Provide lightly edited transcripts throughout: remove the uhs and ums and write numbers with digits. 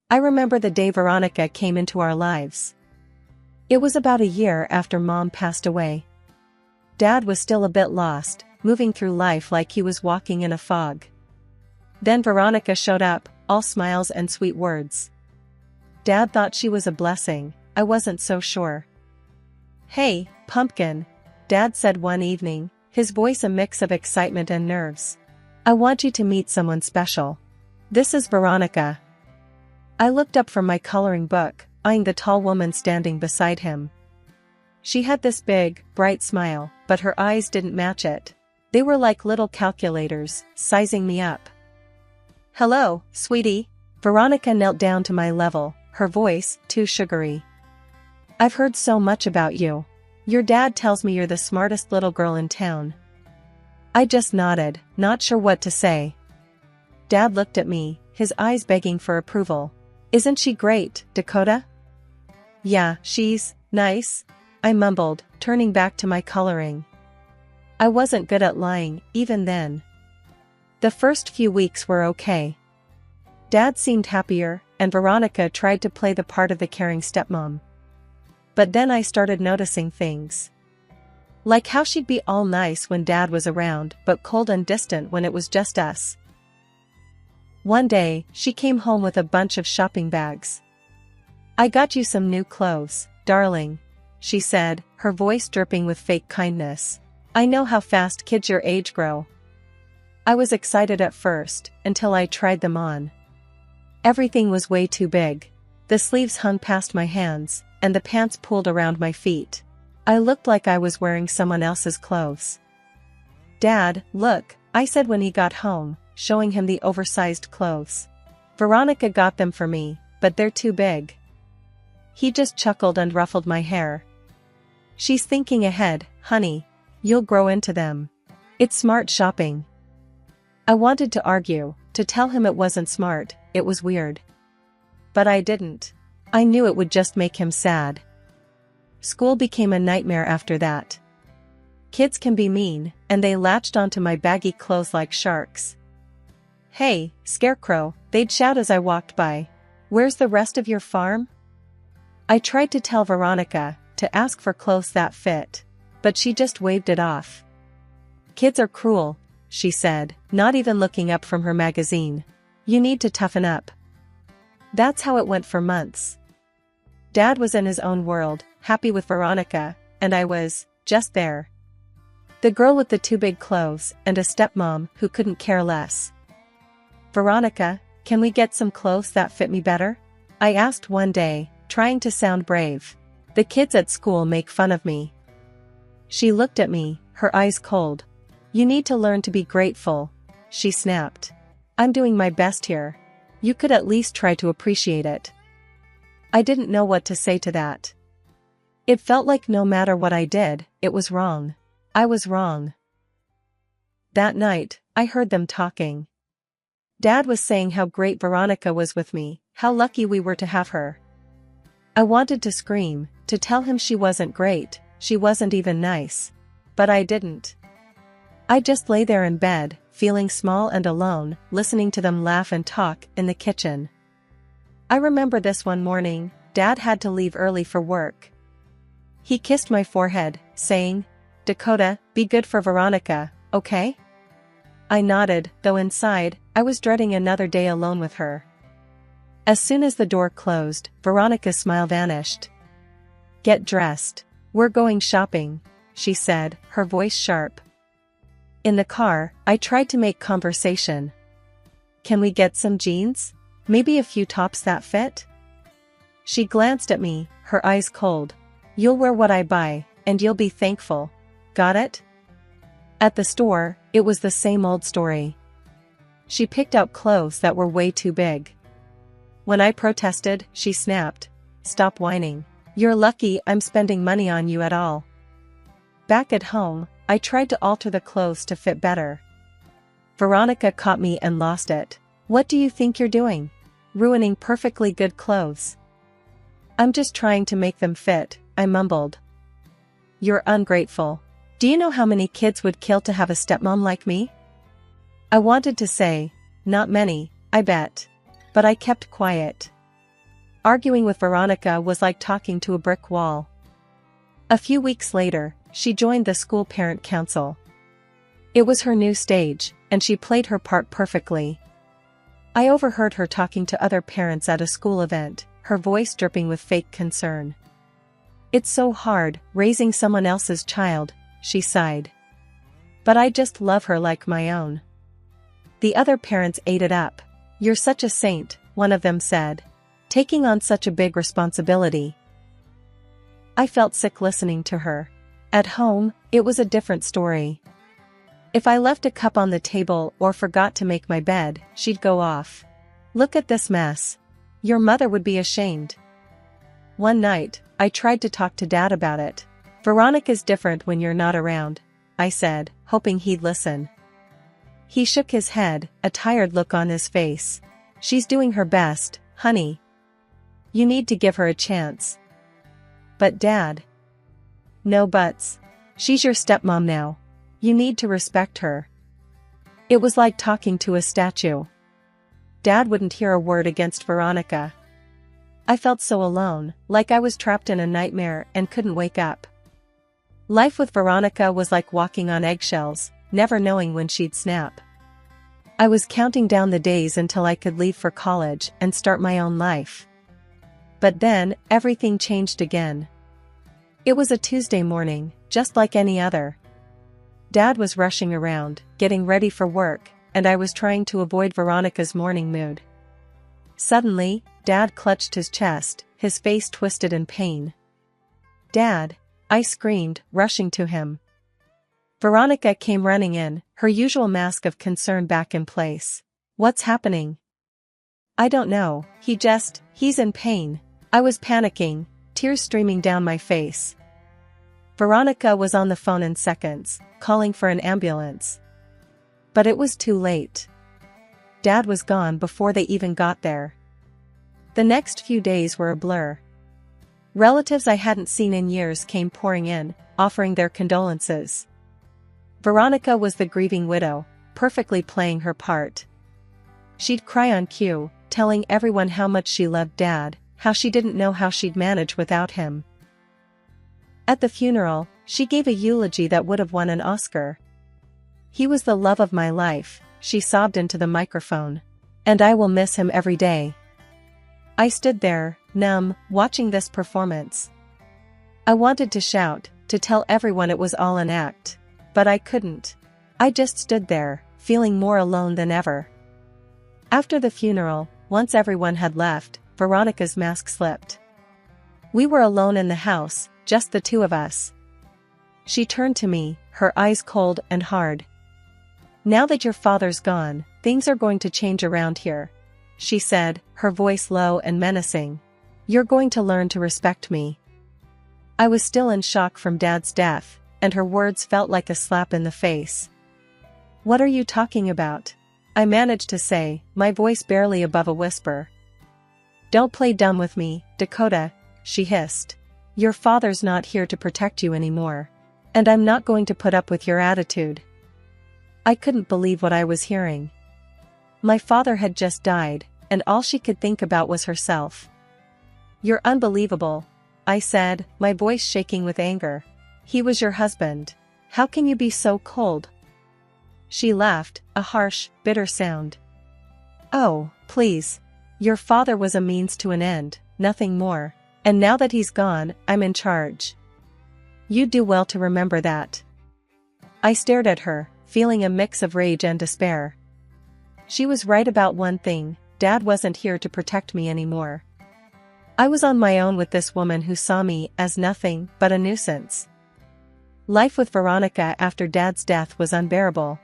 I remember the day Veronica came into our lives. It was about a year after Mom passed away. Dad was still a bit lost, moving through life like he was walking in a fog. Then Veronica showed up, all smiles and sweet words. Dad thought she was a blessing. I wasn't so sure. "Hey, Pumpkin," Dad said one evening, his voice a mix of excitement and nerves. "I want you to meet someone special. This is Veronica." I looked up from my coloring book, eyeing the tall woman standing beside him. She had this big, bright smile, but her eyes didn't match it. They were like little calculators, sizing me up. "Hello, sweetie." Veronica knelt down to my level, her voice too sugary. "I've heard so much about you. Your dad tells me you're the smartest little girl in town." I just nodded, not sure what to say. Dad looked at me, his eyes begging for approval. "Isn't she great, Dakota?" "Yeah, she's nice," I mumbled, turning back to my coloring. I wasn't good at lying, even then. The first few weeks were okay. Dad seemed happier, and Veronica tried to play the part of the caring stepmom. But then I started noticing things. Like how she'd be all nice when Dad was around, but cold and distant when it was just us. One day, she came home with a bunch of shopping bags. "I got you some new clothes, darling," she said, her voice dripping with fake kindness. "I know how fast kids your age grow." I was excited at first, until I tried them on. Everything was way too big. The sleeves hung past my hands, and the pants pulled around my feet. I looked like I was wearing someone else's clothes. "Dad, look," I said when he got home, showing him the oversized clothes. "Veronica got them for me, but they're too big." He just chuckled and ruffled my hair. "She's thinking ahead, honey. You'll grow into them. It's smart shopping." I wanted to argue, to tell him it wasn't smart, it was weird. But I didn't. I knew it would just make him sad. School became a nightmare after that. Kids can be mean, and they latched onto my baggy clothes like sharks. "Hey, Scarecrow," they'd shout as I walked by. "Where's the rest of your farm?" I tried to tell Veronica, to ask for clothes that fit. But she just waved it off. "Kids are cruel," she said, not even looking up from her magazine. "You need to toughen up." That's how it went for months. Dad was in his own world, happy with Veronica, and I was, just there. The girl with the too big clothes, and a stepmom who couldn't care less. "Veronica, can we get some clothes that fit me better?" I asked one day, trying to sound brave. "The kids at school make fun of me." She looked at me, her eyes cold. "You need to learn to be grateful," she snapped. "I'm doing my best here. You could at least try to appreciate it." I didn't know what to say to that. It felt like no matter what I did, it was wrong. I was wrong. That night, I heard them talking. Dad was saying how great Veronica was with me, how lucky we were to have her. I wanted to scream, to tell him she wasn't great, she wasn't even nice. But I didn't. I just lay there in bed, feeling small and alone, listening to them laugh and talk in the kitchen. I remember this one morning, Dad had to leave early for work. He kissed my forehead, saying, "Dakota, be good for Veronica, okay?" I nodded, though inside, I was dreading another day alone with her. As soon as the door closed, Veronica's smile vanished. "Get dressed. We're going shopping," she said, her voice sharp. In the car, I tried to make conversation. "Can we get some jeans? Maybe a few tops that fit?" She glanced at me, her eyes cold. "You'll wear what I buy, and you'll be thankful. Got it?" At the store, it was the same old story. She picked out clothes that were way too big. When I protested, she snapped, "Stop whining. You're lucky I'm spending money on you at all." Back at home, I tried to alter the clothes to fit better. Veronica caught me and lost it. "What do you think you're doing? Ruining perfectly good clothes." "I'm just trying to make them fit," I mumbled. "You're ungrateful. Do you know how many kids would kill to have a stepmom like me?" I wanted to say, "Not many, I bet." But I kept quiet. Arguing with Veronica was like talking to a brick wall. A few weeks later, she joined the school parent council. It was her new stage, and she played her part perfectly. I overheard her talking to other parents at a school event, her voice dripping with fake concern. "It's so hard, raising someone else's child," she sighed. "But I just love her like my own." The other parents ate it up. "You're such a saint," one of them said. "Taking on such a big responsibility." I felt sick listening to her. At home, it was a different story. If I left a cup on the table or forgot to make my bed, she'd go off. "Look at this mess. Your mother would be ashamed." One night, I tried to talk to Dad about it. "Veronica's different when you're not around," I said, hoping he'd listen. He shook his head, a tired look on his face. "She's doing her best, honey. You need to give her a chance." "But Dad." "No buts. She's your stepmom now. You need to respect her." It was like talking to a statue. Dad wouldn't hear a word against Veronica. I felt so alone, like I was trapped in a nightmare and couldn't wake up. Life with Veronica was like walking on eggshells, never knowing when she'd snap. I was counting down the days until I could leave for college and start my own life. But then, everything changed again. It was a Tuesday morning, just like any other. Dad was rushing around, getting ready for work, and I was trying to avoid Veronica's morning mood. Suddenly, Dad clutched his chest, his face twisted in pain. "Dad!" I screamed, rushing to him. Veronica came running in, her usual mask of concern back in place. "What's happening?" "I don't know, he's in pain." I was panicking, tears streaming down my face. Veronica was on the phone in seconds, calling for an ambulance. But it was too late. Dad was gone before they even got there. The next few days were a blur. Relatives I hadn't seen in years came pouring in, offering their condolences. Veronica was the grieving widow, perfectly playing her part. She'd cry on cue, telling everyone how much she loved Dad, how she didn't know how she'd manage without him. At the funeral, she gave a eulogy that would have won an Oscar. "He was the love of my life," she sobbed into the microphone. "And I will miss him every day." I stood there, numb, watching this performance. I wanted to shout, to tell everyone it was all an act. But I couldn't. I just stood there, feeling more alone than ever. After the funeral, once everyone had left, Veronica's mask slipped. We were alone in the house, just the two of us. She turned to me, her eyes cold and hard. "Now that your father's gone, things are going to change around here," she said, her voice low and menacing. "You're going to learn to respect me." I was still in shock from Dad's death, and her words felt like a slap in the face. "What are you talking about?" I managed to say, my voice barely above a whisper. "Don't play dumb with me, Dakota," she hissed. "Your father's not here to protect you anymore. And I'm not going to put up with your attitude." I couldn't believe what I was hearing. My father had just died, and all she could think about was herself. "You're unbelievable," I said, my voice shaking with anger. "He was your husband. How can you be so cold?" She laughed, a harsh, bitter sound. "Oh, please. Your father was a means to an end, nothing more. And now that he's gone, I'm in charge. You'd do well to remember that." I stared at her, feeling a mix of rage and despair. She was right about one thing: Dad wasn't here to protect me anymore. I was on my own with this woman who saw me as nothing but a nuisance. Life with Veronica after Dad's death was unbearable.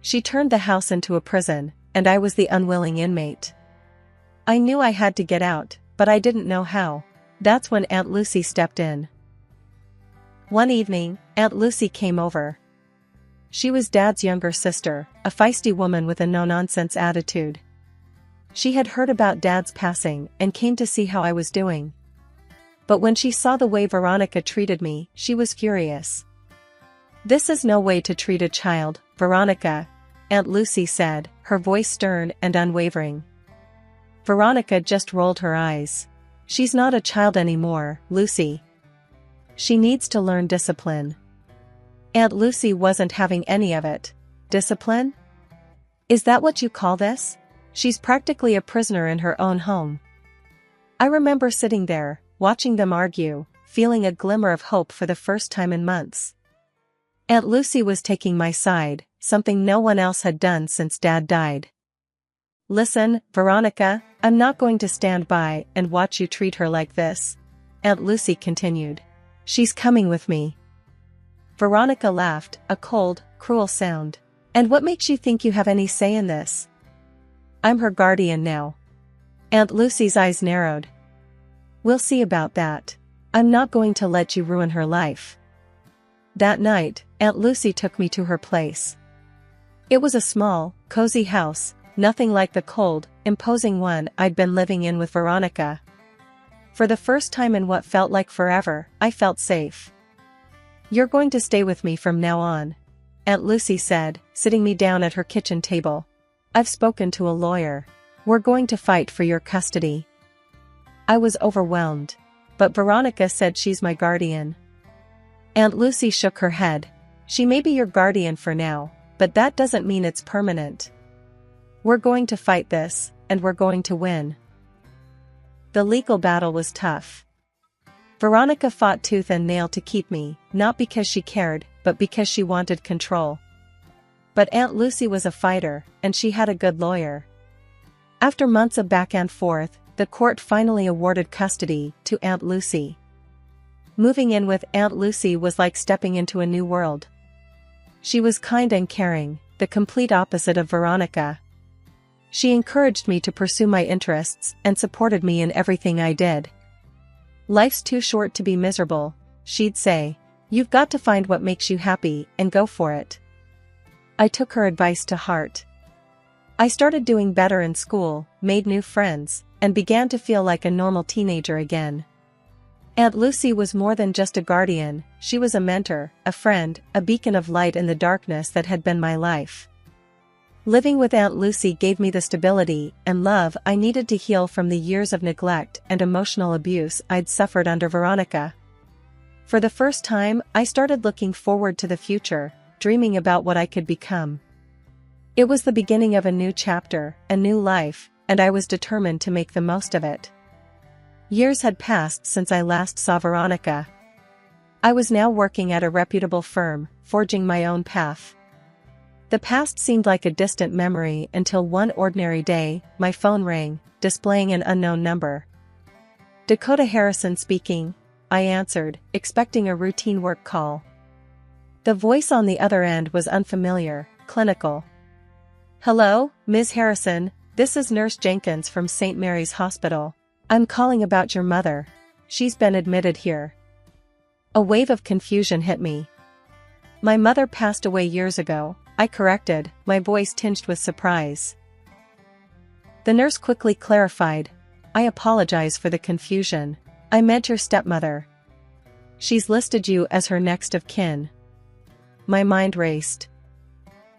She turned the house into a prison, and I was the unwilling inmate. I knew I had to get out, but I didn't know how. That's when Aunt Lucy stepped in. One evening, Aunt Lucy came over. She was Dad's younger sister, a feisty woman with a no-nonsense attitude. She had heard about Dad's passing and came to see how I was doing. But when she saw the way Veronica treated me, she was furious. "This is no way to treat a child, Veronica," Aunt Lucy said, her voice stern and unwavering. Veronica just rolled her eyes. She's not a child anymore, Lucy. She needs to learn discipline. Aunt Lucy wasn't having any of it. Discipline? Is that what you call this? She's practically a prisoner in her own home. I remember sitting there, watching them argue, feeling a glimmer of hope for the first time in months. Aunt Lucy was taking my side, something no one else had done since Dad died. Listen, Veronica, I'm not going to stand by and watch you treat her like this, Aunt Lucy continued. She's coming with me. Veronica laughed, a cold, cruel sound. And what makes you think you have any say in this? I'm her guardian now. Aunt Lucy's eyes narrowed. We'll see about that. I'm not going to let you ruin her life. That night, Aunt Lucy took me to her place. It was a small, cozy house, nothing like the cold, imposing one I'd been living in with Veronica. For the first time in what felt like forever, I felt safe. You're going to stay with me from now on, Aunt Lucy said, sitting me down at her kitchen table. I've spoken to a lawyer. We're going to fight for your custody. I was overwhelmed. But Veronica said she's my guardian. Aunt Lucy shook her head. She may be your guardian for now, but that doesn't mean it's permanent. We're going to fight this, and we're going to win. The legal battle was tough. Veronica fought tooth and nail to keep me, not because she cared, but because she wanted control. But Aunt Lucy was a fighter, and she had a good lawyer. After months of back and forth, the court finally awarded custody to Aunt Lucy. Moving in with Aunt Lucy was like stepping into a new world. She was kind and caring, the complete opposite of Veronica. She encouraged me to pursue my interests and supported me in everything I did. Life's too short to be miserable, she'd say. You've got to find what makes you happy and go for it. I took her advice to heart. I started doing better in school, made new friends, and began to feel like a normal teenager again. Aunt Lucy was more than just a guardian, she was a mentor, a friend, a beacon of light in the darkness that had been my life. Living with Aunt Lucy gave me the stability and love I needed to heal from the years of neglect and emotional abuse I'd suffered under Veronica. For the first time, I started looking forward to the future, dreaming about what I could become. It was the beginning of a new chapter, a new life, and I was determined to make the most of it. Years had passed since I last saw Veronica. I was now working at a reputable firm, forging my own path. The past seemed like a distant memory until one ordinary day, my phone rang, displaying an unknown number. Dakota Harrison speaking, I answered, expecting a routine work call. The voice on the other end was unfamiliar, clinical. Hello, Ms. Harrison, this is Nurse Jenkins from St. Mary's Hospital. I'm calling about your mother. She's been admitted here. A wave of confusion hit me. My mother passed away years ago, I corrected, my voice tinged with surprise. The nurse quickly clarified, I apologize for the confusion. I meant your stepmother. She's listed you as her next of kin. My mind raced.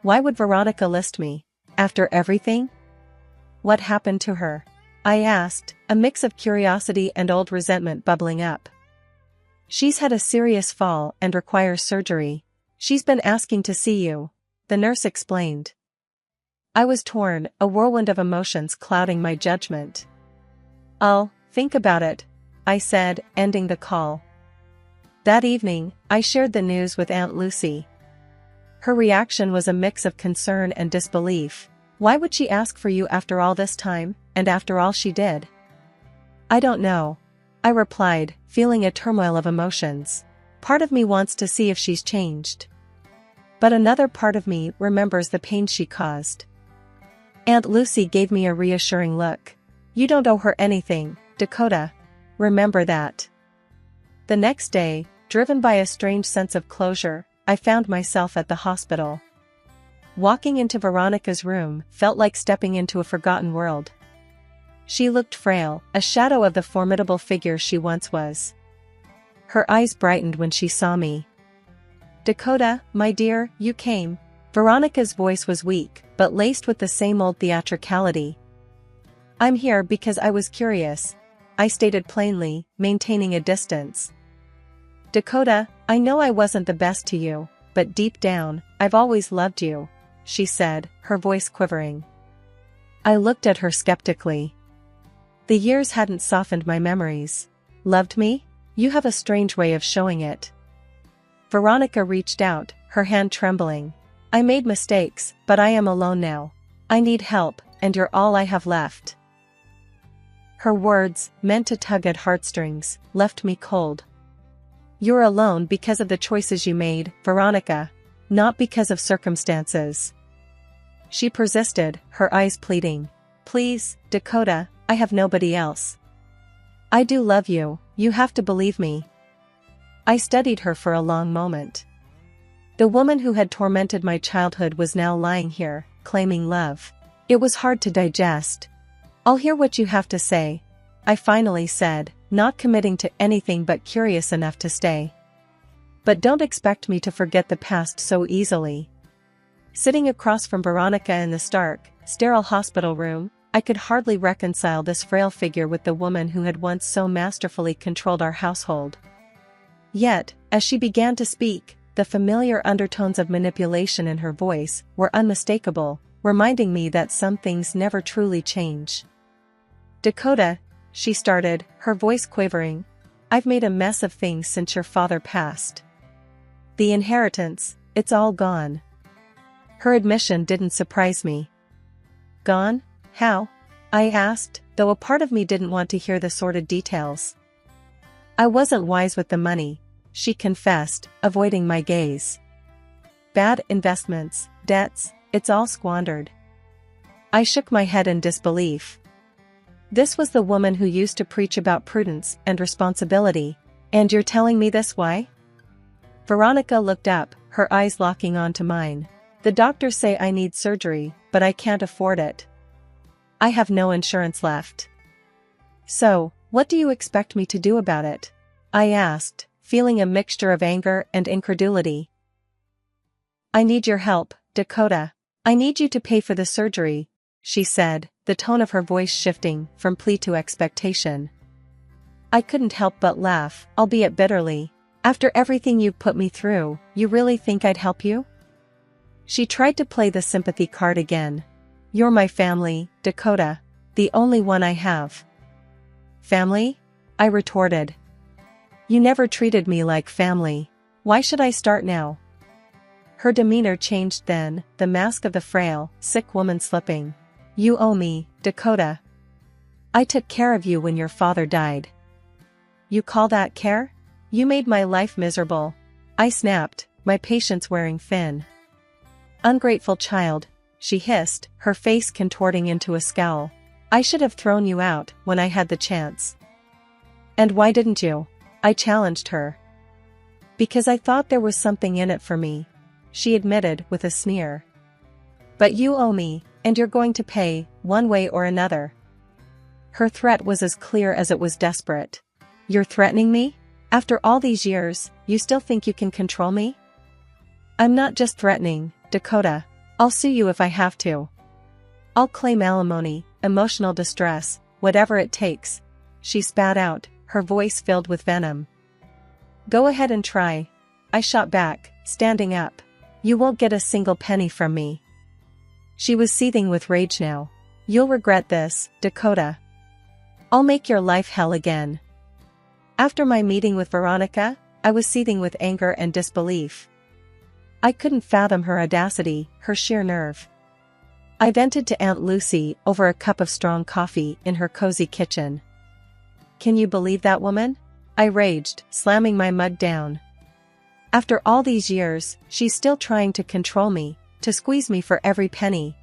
Why would Veronica list me? After everything? What happened to her? I asked, a mix of curiosity and old resentment bubbling up. She's had a serious fall and requires surgery. She's been asking to see you, the nurse explained. I was torn, a whirlwind of emotions clouding my judgment. I'll think about it, I said, ending the call. That evening, I shared the news with Aunt Lucy. Her reaction was a mix of concern and disbelief. Why would she ask for you after all this time, and after all she did? I don't know, I replied, feeling a turmoil of emotions. Part of me wants to see if she's changed. But another part of me remembers the pain she caused. Aunt Lucy gave me a reassuring look. You don't owe her anything, Dakota. Remember that. The next day, driven by a strange sense of closure, I found myself at the hospital. Walking into Veronica's room felt like stepping into a forgotten world. She looked frail, a shadow of the formidable figure she once was. Her eyes brightened when she saw me. Dakota, my dear, you came. Veronica's voice was weak, but laced with the same old theatricality. I'm here because I was curious, I stated plainly, maintaining a distance. Dakota, I know I wasn't the best to you, but deep down, I've always loved you, she said, her voice quivering. I looked at her skeptically. The years hadn't softened my memories. Loved me? You have a strange way of showing it. Veronica reached out, her hand trembling. I made mistakes, but I am alone now. I need help, and you're all I have left. Her words, meant to tug at heartstrings, left me cold. You're alone because of the choices you made, Veronica, not because of circumstances. She persisted, her eyes pleading. Please, Dakota, I have nobody else. I do love you, you have to believe me. I studied her for a long moment. The woman who had tormented my childhood was now lying here, claiming love. It was hard to digest. I'll hear what you have to say, I finally said, not committing to anything but curious enough to stay. But don't expect me to forget the past so easily. Sitting across from Veronica in the stark, sterile hospital room, I could hardly reconcile this frail figure with the woman who had once so masterfully controlled our household. Yet, as she began to speak, the familiar undertones of manipulation in her voice were unmistakable, reminding me that some things never truly change. Dakota, she started, her voice quavering, I've made a mess of things since your father passed. The inheritance, it's all gone. Her admission didn't surprise me. Gone? How? I asked, though a part of me didn't want to hear the sordid details. I wasn't wise with the money, she confessed, avoiding my gaze. Bad investments, debts, it's all squandered. I shook my head in disbelief. This was the woman who used to preach about prudence and responsibility, and you're telling me this why? Veronica looked up, her eyes locking onto mine. The doctors say I need surgery, but I can't afford it. I have no insurance left. So, what do you expect me to do about it? I asked, feeling a mixture of anger and incredulity. I need your help, Dakota. I need you to pay for the surgery, she said, the tone of her voice shifting from plea to expectation. I couldn't help but laugh, albeit bitterly. After everything you've put me through, you really think I'd help you? She tried to play the sympathy card again. You're my family, Dakota. The only one I have. Family? I retorted. You never treated me like family. Why should I start now? Her demeanor changed then, the mask of the frail, sick woman slipping. You owe me, Dakota. I took care of you when your father died. You call that care? You made my life miserable. I snapped, my patience wearing thin. Ungrateful child, she hissed, her face contorting into a scowl. I should have thrown you out when I had the chance. And why didn't you? I challenged her. Because I thought there was something in it for me, she admitted with a sneer. But you owe me, and you're going to pay, one way or another. Her threat was as clear as it was desperate. You're threatening me? After all these years, you still think you can control me? I'm not just threatening, Dakota. I'll sue you if I have to. I'll claim alimony, emotional distress, whatever it takes, she spat out, her voice filled with venom. Go ahead and try, I shot back, standing up. You won't get a single penny from me. She was seething with rage now. You'll regret this, Dakota. I'll make your life hell again. After my meeting with Veronica, I was seething with anger and disbelief. I couldn't fathom her audacity, her sheer nerve. I vented to Aunt Lucy over a cup of strong coffee in her cozy kitchen. Can you believe that woman? I raged, slamming my mug down. After all these years, she's still trying to control me, to squeeze me for every penny.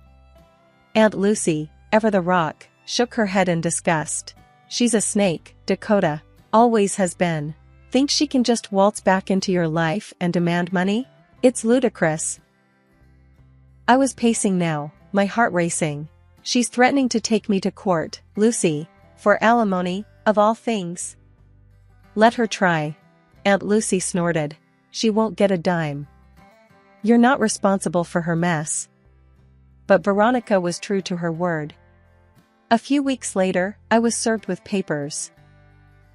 Aunt Lucy, ever the rock, shook her head in disgust. She's a snake, Dakota. Always has been. Think she can just waltz back into your life and demand money? It's ludicrous. I was pacing now, my heart racing. She's threatening to take me to court, Lucy, for alimony, of all things. Let her try. Aunt Lucy snorted. She won't get a dime. You're not responsible for her mess. But Veronica was true to her word. A few weeks later, I was served with papers.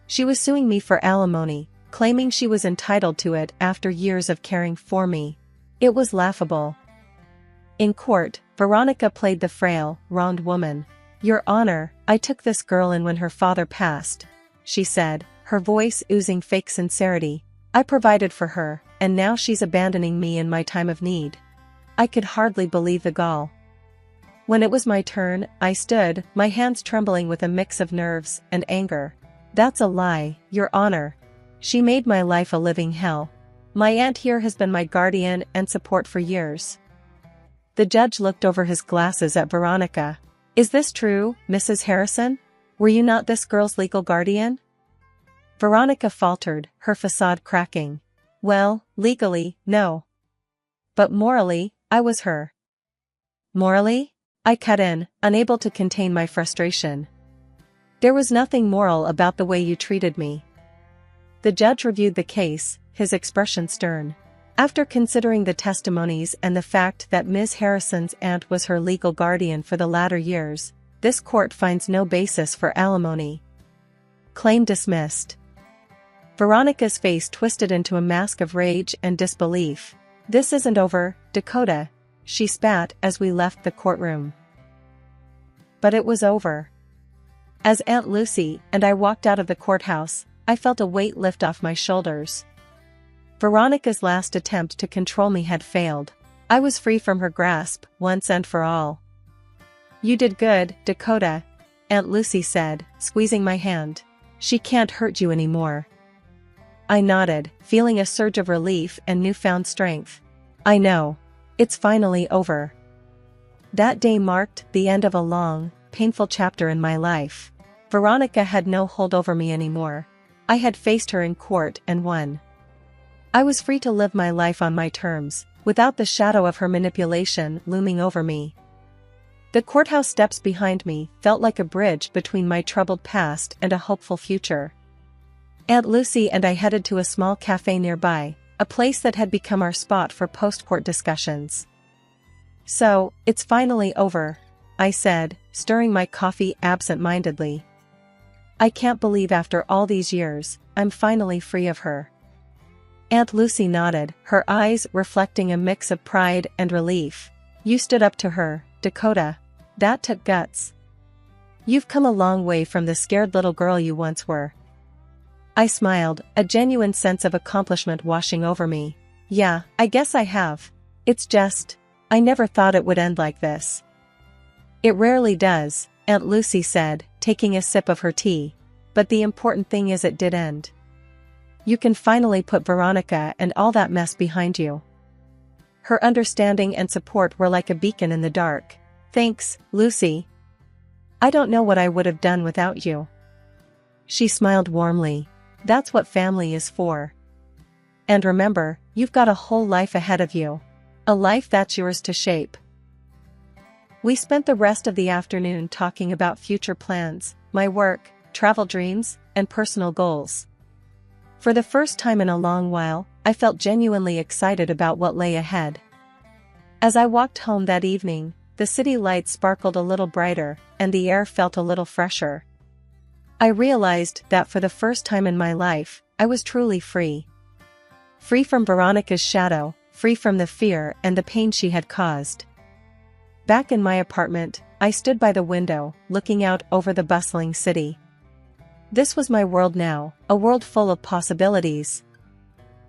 She was suing me for alimony, claiming she was entitled to it after years of caring for me. It was laughable. In court, Veronica played the frail, wronged woman. "Your Honor, I took this girl in when her father passed," she said, her voice oozing fake sincerity. "I provided for her, and now she's abandoning me in my time of need." I could hardly believe the gall. When it was my turn, I stood, my hands trembling with a mix of nerves and anger. "That's a lie, Your Honor. She made my life a living hell. My aunt here has been my guardian and support for years." The judge looked over his glasses at Veronica. "Is this true, Mrs. Harrison? Were you not this girl's legal guardian?" Veronica faltered, her facade cracking. "Well, legally, no. But morally, I was her." "Morally?" I cut in, unable to contain my frustration. "There was nothing moral about the way you treated me." The judge reviewed the case, his expression stern. After considering the testimonies and the fact that Ms. Harrison's aunt was her legal guardian for the latter years, this court finds no basis for alimony. Claim dismissed. Veronica's face twisted into a mask of rage and disbelief. "This isn't over, Dakota," she spat as we left the courtroom. But it was over. As Aunt Lucy and I walked out of the courthouse, I felt a weight lift off my shoulders. Veronica's last attempt to control me had failed. I was free from her grasp, once and for all. "You did good, Dakota," Aunt Lucy said, squeezing my hand. "She can't hurt you anymore." I nodded, feeling a surge of relief and newfound strength. "I know. It's finally over." That day marked the end of a long, painful chapter in my life. Veronica had no hold over me anymore. I had faced her in court and won. I was free to live my life on my terms, without the shadow of her manipulation looming over me. The courthouse steps behind me felt like a bridge between my troubled past and a hopeful future. Aunt Lucy and I headed to a small cafe nearby, a place that had become our spot for post-court discussions. "So, it's finally over," I said, stirring my coffee absent-mindedly. "I can't believe after all these years, I'm finally free of her." Aunt Lucy nodded, her eyes reflecting a mix of pride and relief. "You stood up to her, Dakota. That took guts. You've come a long way from the scared little girl you once were." I smiled, a genuine sense of accomplishment washing over me. "Yeah, I guess I have. It's just, I never thought it would end like this." "It rarely does," Aunt Lucy said, taking a sip of her tea. "But the important thing is it did end. You can finally put Veronica and all that mess behind you." Her understanding and support were like a beacon in the dark. "Thanks, Lucy. I don't know what I would have done without you." She smiled warmly. "That's what family is for. And remember, you've got a whole life ahead of you. A life that's yours to shape." We spent the rest of the afternoon talking about future plans, my work, travel dreams, and personal goals. For the first time in a long while, I felt genuinely excited about what lay ahead. As I walked home that evening, the city lights sparkled a little brighter, and the air felt a little fresher. I realized that for the first time in my life, I was truly free. Free from Veronica's shadow, free from the fear and the pain she had caused. Back in my apartment, I stood by the window, looking out over the bustling city. This was my world now, a world full of possibilities.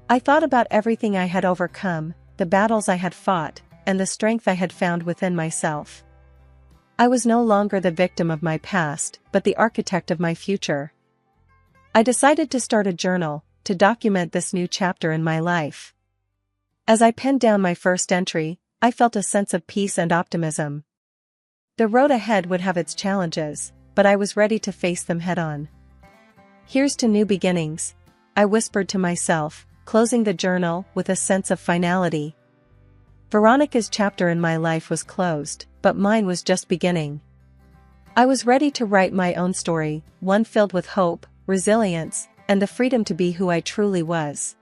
I thought about everything I had overcome, the battles I had fought, and the strength I had found within myself. I was no longer the victim of my past, but the architect of my future. I decided to start a journal, to document this new chapter in my life. As I penned down my first entry, I felt a sense of peace and optimism. The road ahead would have its challenges, but I was ready to face them head-on. "Here's to new beginnings," I whispered to myself, closing the journal with a sense of finality. Veronica's chapter in my life was closed, but mine was just beginning. I was ready to write my own story, one filled with hope, resilience, and the freedom to be who I truly was.